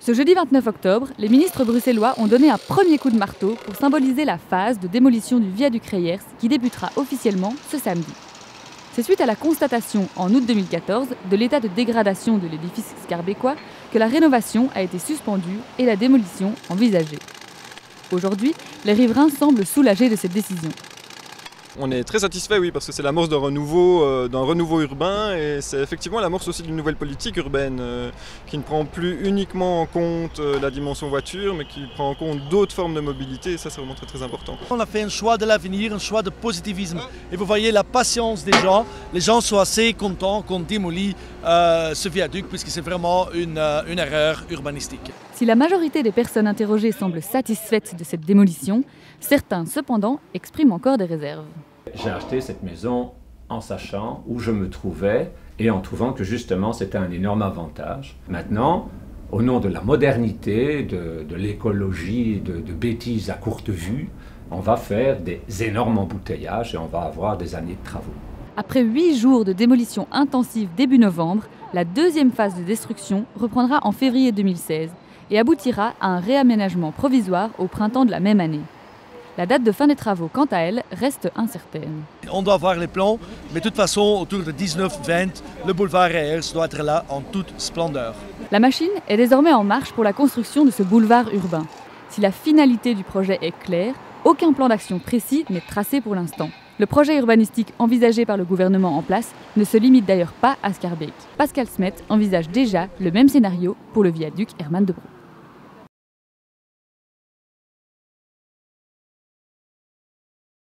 Ce jeudi 29 octobre, les ministres bruxellois ont donné un premier coup de marteau pour symboliser la phase de démolition du viaduc Reyers qui débutera officiellement ce samedi. C'est suite à la constatation en août 2014 de l'état de dégradation de l'édifice schaerbecquois que la rénovation a été suspendue et la démolition envisagée. Aujourd'hui, les riverains semblent soulagés de cette décision. On est très satisfait, oui, parce que c'est l'amorce d'un renouveau urbain et c'est effectivement l'amorce aussi d'une nouvelle politique urbaine qui ne prend plus uniquement en compte la dimension voiture, mais qui prend en compte d'autres formes de mobilité et ça c'est vraiment très très important. On a fait un choix de l'avenir, un choix de positivisme et vous voyez la patience des gens. Les gens sont assez contents qu'on démolit ce viaduc puisque c'est vraiment une erreur urbanistique. Si la majorité des personnes interrogées semblent satisfaites de cette démolition, certains cependant expriment encore des réserves. J'ai acheté cette maison en sachant où je me trouvais et en trouvant que justement c'était un énorme avantage. Maintenant, au nom de la modernité, de l'écologie, de bêtises à courte vue, on va faire des énormes embouteillages et on va avoir des années de travaux. Après 8 jours de démolition intensive début novembre, la deuxième phase de destruction reprendra en février 2016 et aboutira à un réaménagement provisoire au printemps de la même année. La date de fin des travaux, quant à elle, reste incertaine. On doit voir les plans, mais de toute façon, autour de 19-20, le boulevard Reyers doit être là en toute splendeur. La machine est désormais en marche pour la construction de ce boulevard urbain. Si la finalité du projet est claire, aucun plan d'action précis n'est tracé pour l'instant. Le projet urbanistique envisagé par le gouvernement en place ne se limite d'ailleurs pas à Schaerbeek. Pascal Smet envisage déjà le même scénario pour le viaduc Herman de Broek.